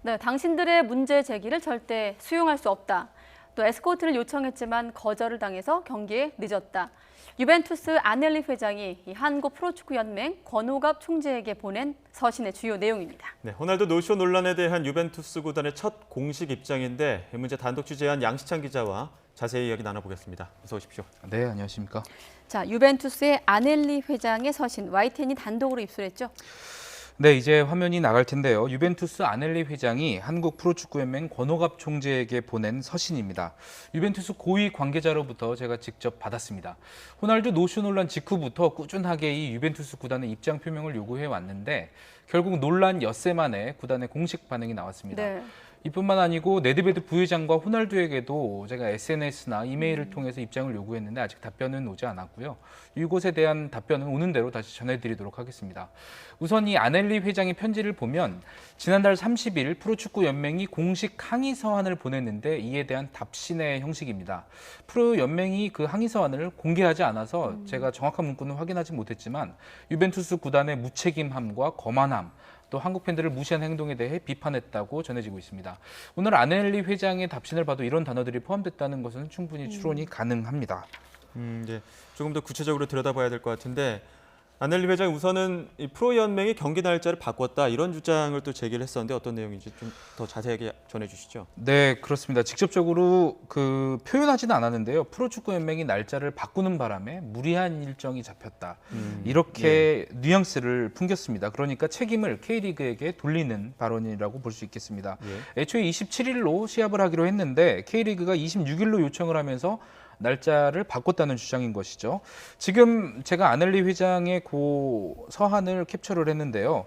네, 당신들의 문제 제기를 절대 수용할 수 없다. 또 에스코트를 요청했지만 거절을 당해서 경기에 늦었다. 유벤투스 아넬리 회장이 이 한국 프로축구연맹 권오갑 총재에게 보낸 서신의 주요 내용입니다. 네, 호날두 노쇼 논란에 대한 유벤투스 구단의 첫 공식 입장인데 이 문제 단독 취재한 양시창 기자와 자세히 이야기 나눠보겠습니다. 어서 오십시오. 네, 안녕하십니까. 자, 유벤투스의 아넬리 회장의 서신, YTN이 단독으로 입수했죠. 네, 이제 화면이 나갈 텐데요. 유벤투스 아넬리 회장이 한국 프로축구연맹 권오갑 총재에게 보낸 서신입니다. 유벤투스 고위 관계자로부터 제가 직접 받았습니다. 호날두 노쇼 논란 직후부터 꾸준하게 이 유벤투스 구단의 입장 표명을 요구해 왔는데 결국 논란 엿새 만에 구단의 공식 반응이 나왔습니다. 네. 이뿐만 아니고 네드베드 부회장과 호날두에게도 제가 SNS나 이메일을 통해서 입장을 요구했는데 아직 답변은 오지 않았고요. 이곳에 대한 답변은 오는 대로 다시 전해드리도록 하겠습니다. 우선 이 아넬리 회장의 편지를 보면 지난달 30일 프로축구연맹이 공식 항의 서한을 보냈는데 이에 대한 답신의 형식입니다. 프로연맹이 그 항의 서한을 공개하지 않아서 제가 정확한 문구는 확인하지 못했지만 유벤투스 구단의 무책임함과 거만함, 또 한국 팬들을 무시한 행동에 대해 비판했다고 전해지고 있습니다. 오늘 아넬리 회장의 답신을 봐도 이런 단어들이 포함됐다는 것은 충분히 추론이 가능합니다. 이제 조금 더 구체적으로 들여다봐야 될 것 같은데 아넬리 회장이 우선은 이 프로연맹이 경기 날짜를 바꿨다 이런 주장을 또 제기를 했었는데 어떤 내용인지 좀 더 자세하게 전해주시죠. 네, 그렇습니다. 직접적으로 표현하지는 않았는데요. 프로축구연맹이 날짜를 바꾸는 바람에 무리한 일정이 잡혔다. 이렇게 뉘앙스를 풍겼습니다. 그러니까 책임을 K리그에게 돌리는 발언이라고 볼 수 있겠습니다. 애초에 27일로 시합을 하기로 했는데 K리그가 26일로 요청을 하면서 날짜를 바꿨다는 주장인 것이죠. 지금 제가 아넬리 회장의 그 서한을 캡처를 했는데요.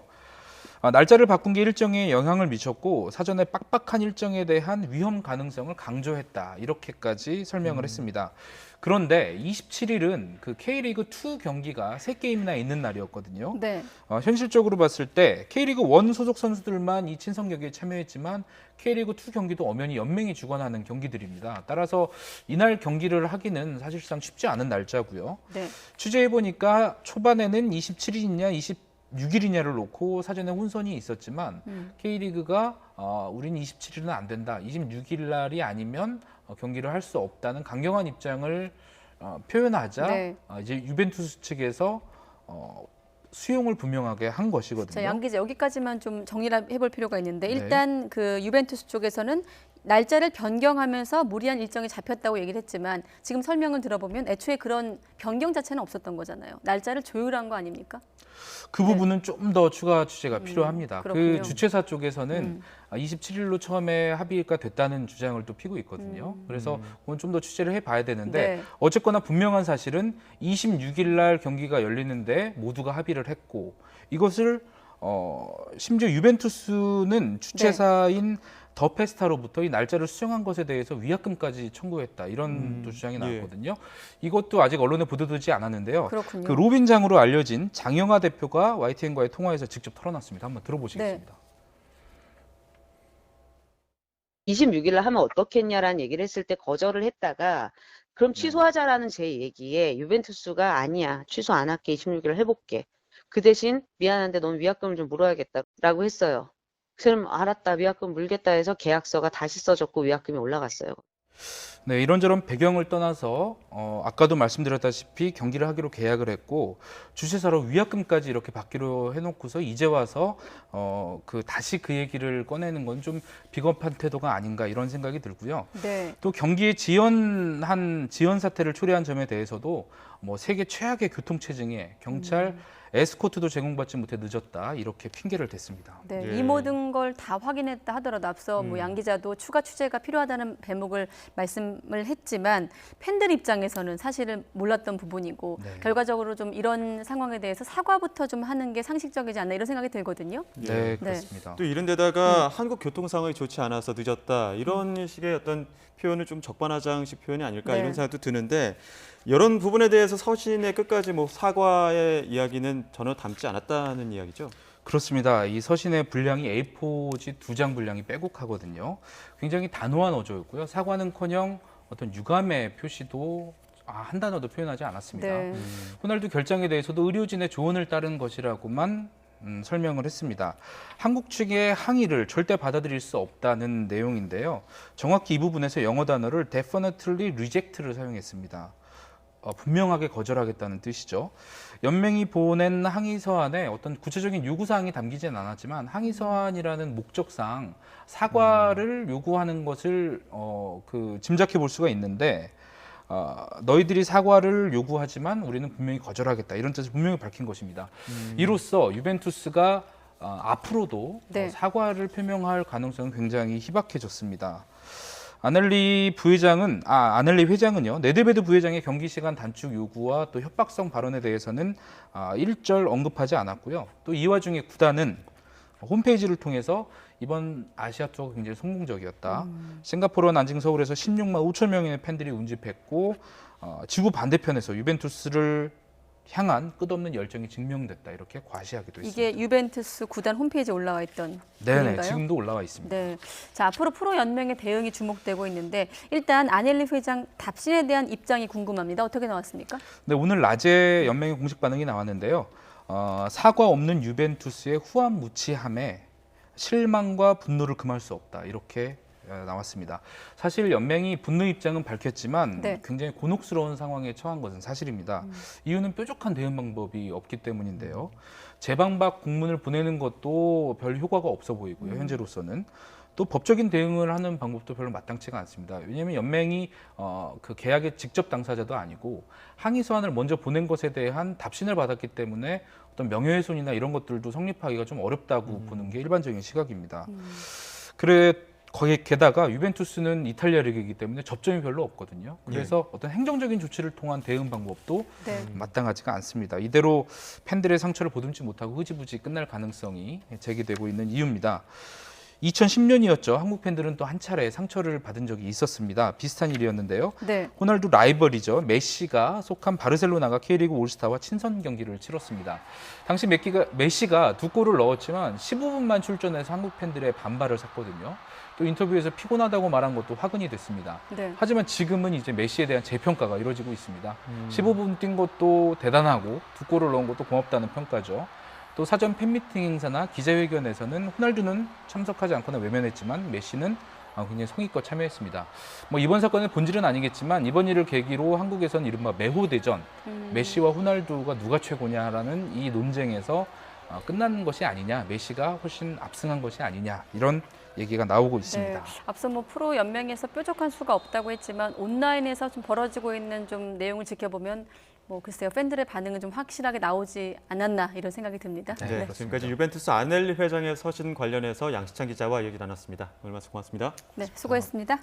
날짜를 바꾼 게 일정에 영향을 미쳤고 사전에 빡빡한 일정에 대한 위험 가능성을 강조했다. 이렇게까지 설명을 했습니다. 그런데 27일은 그 K리그 2 경기가 3게임이나 있는 날이었거든요. 네. 현실적으로 봤을 때 K리그 1 소속 선수들만 이 친선 경기에 참여했지만 K리그 2 경기도 엄연히 연맹이 주관하는 경기들입니다. 따라서 이날 경기를 하기는 사실상 쉽지 않은 날짜고요. 네. 취재해 보니까 초반에는 27일이냐 26일이냐를 놓고 사전에 혼선이 있었지만 K리그가 우린 27일은 안 된다. 26일 날이 아니면 경기를 할 수 없다는 강경한 입장을 표현하자 네. 이제 유벤투스 측에서 수용을 분명하게 한 것이거든요. 자, 양 기자 여기까지만 좀 정리를 해볼 필요가 있는데 일단 그 유벤투스 쪽에서는 날짜를 변경하면서 무리한 일정이 잡혔다고 얘기를 했지만 지금 설명을 들어보면 애초에 그런 변경 자체는 없었던 거잖아요. 날짜를 조율한 거 아닙니까? 그 부분은 좀 더 추가 취재가 필요합니다. 그렇군요. 그 주최사 쪽에서는 27일로 처음에 합의가 됐다는 주장을 또 피고 있거든요. 그래서 그건 좀 더 취재를 해봐야 되는데 네. 어쨌거나 분명한 사실은 26일 날 경기가 열리는데 모두가 합의를 했고 이것을 심지어 유벤투스는 주최사인 더 페스타로부터 이 날짜를 수정한 것에 대해서 위약금까지 청구했다 이런 또 주장이 나왔거든요. 이것도 아직 언론에 보도되지 않았는데요. 그렇군요. 그 로빈장으로 알려진 장영하 대표가 YTN과의 통화에서 직접 털어놨습니다. 한번 들어보시겠습니다. 26일 날 하면 어떻겠냐라는 얘기를 했을 때 거절을 했다가 그럼 취소하자라는 제 얘기에 유벤투스가 아니야 취소 안 할게 26일 해볼게 그 대신 미안한데 넌 위약금을 좀 물어야겠다라고 했어요. 그럼 알았다 위약금 물겠다 해서 계약서가 다시 써졌고 위약금이 올라갔어요. 네, 이런저런 배경을 떠나서 아까도 말씀드렸다시피 경기를 하기로 계약을 했고 주최사로 위약금까지 이렇게 받기로 해놓고서 이제 와서 다시 그 얘기를 꺼내는 건 좀 비겁한 태도가 아닌가 이런 생각이 들고요. 네. 또 경기에 지연 사태를 초래한 점에 대해서도 뭐 세계 최악의 교통체증에 경찰 에스코트도 제공받지 못해 늦었다 이렇게 핑계를 댔습니다. 네, 예. 이 모든 걸 다 확인했다 하더라도 앞서 뭐 양 기자도 추가 취재가 필요하다는 대목을 말씀을 했지만 팬들 입장에서는 사실은 몰랐던 부분이고 결과적으로 좀 이런 상황에 대해서 사과부터 좀 하는 게 상식적이지 않나 이런 생각이 들거든요. 네, 그렇습니다. 또 이런 데다가 한국 교통 상황이 좋지 않아서 늦었다 이런 식의 어떤 표현을 좀 적반하장식 표현이 아닐까 네. 이런 생각도 드는데 이런 부분에 대해서 서신의 끝까지 뭐 사과의 이야기는 전혀 담지 않았다는 이야기죠. 그렇습니다. 이 서신의 분량이 A4지 2장 분량이 빼곡하거든요. 굉장히 단호한 어조였고요. 사과는커녕 어떤 유감의 표시도 한 단어도 표현하지 않았습니다. 네. 호날두 결정에 대해서도 의료진의 조언을 따른 것이라고만 설명을 했습니다. 한국 측의 항의를 절대 받아들일 수 없다는 내용인데요. 정확히 이 부분에서 영어 단어를 definitely reject를 사용했습니다. 분명하게 거절하겠다는 뜻이죠. 연맹이 보낸 항의 서한에 어떤 구체적인 요구 사항이 담기진 않았지만 항의 서한이라는 목적상 사과를 요구하는 것을 짐작해 볼 수가 있는데 너희들이 사과를 요구하지만 우리는 분명히 거절하겠다 이런 뜻을 분명히 밝힌 것입니다. 이로써 유벤투스가 앞으로도 네. 사과를 표명할 가능성은 굉장히 희박해졌습니다. 아넬리 회장은요, 네드베드 부회장의 경기 시간 단축 요구와 또 협박성 발언에 대해서는 일절 언급하지 않았고요. 또 이 와중에 구단은 홈페이지를 통해서 이번 아시아 투어가 굉장히 성공적이었다. 싱가포르와 난징, 서울에서 16만 5천 명의 팬들이 운집했고 지구 반대편에서 유벤투스를 향한 끝없는 열정이 증명됐다. 이렇게 과시하기도 했습니다. 이게 유벤투스 구단 홈페이지에 올라와 있던 네네, 글인가요? 지금도 올라와 있습니다. 네. 자, 앞으로 프로 연맹의 대응이 주목되고 있는데 일단 아넬리 회장 답신에 대한 입장이 궁금합니다. 어떻게 나왔습니까? 네, 오늘 낮에 연맹의 공식 반응이 나왔는데요. 사과 없는 유벤투스의 후안무치함에 실망과 분노를 금할 수 없다. 이렇게 나왔습니다. 사실 연맹이 분노 입장은 밝혔지만 네. 굉장히 곤혹스러운 상황에 처한 것은 사실입니다. 이유는 뾰족한 대응 방법이 없기 때문인데요. 재방박 공문을 보내는 것도 별 효과가 없어 보이고요. 현재로서는. 또 법적인 대응을 하는 방법도 별로 마땅치가 않습니다. 왜냐하면 연맹이 그 계약의 직접 당사자도 아니고 항의 서한을 먼저 보낸 것에 대한 답신을 받았기 때문에 어떤 명예훼손이나 이런 것들도 성립하기가 좀 어렵다고 보는 게 일반적인 시각입니다. 거기에 게다가 유벤투스는 이탈리아 리그이기 때문에 접점이 별로 없거든요. 그래서 어떤 행정적인 조치를 통한 대응 방법도 네. 마땅하지가 않습니다. 이대로 팬들의 상처를 보듬지 못하고 흐지부지 끝날 가능성이 제기되고 있는 이유입니다. 2010년이었죠. 한국 팬들은 또 한 차례 상처를 받은 적이 있었습니다. 비슷한 일이었는데요. 네. 호날두 라이벌이죠. 메시가 속한 바르셀로나가 K리그 올스타와 친선 경기를 치렀습니다. 당시 메시가 2골을 넣었지만 15분만 출전해서 한국 팬들의 반발을 샀거든요. 또 인터뷰에서 피곤하다고 말한 것도 화근이 됐습니다. 네. 하지만 지금은 이제 메시에 대한 재평가가 이루어지고 있습니다. 15분 뛴 것도 대단하고 2골을 넣은 것도 고맙다는 평가죠. 또 사전 팬미팅 행사나 기자회견에서는 호날두는 참석하지 않거나 외면했지만 메시는 굉장히 성의껏 참여했습니다. 이번 사건의 본질은 아니겠지만 이번 일을 계기로 한국에서는 이른바 매호대전, 메시와 호날두가 누가 최고냐라는 이 논쟁에서 끝난 것이 아니냐, 메시가 훨씬 압승한 것이 아니냐 이런 얘기가 나오고 있습니다. 네. 앞서 프로 연맹에서 뾰족한 수가 없다고 했지만 온라인에서 좀 벌어지고 있는 좀 내용을 지켜보면 글쎄요, 팬들의 반응은 좀 확실하게 나오지 않았나 이런 생각이 듭니다. 네, 지금까지 유벤투스 아넬리 회장의 서신 관련해서 양시창 기자와 얘기 나눴습니다. 오늘 말씀 고맙습니다. 네, 수고했습니다.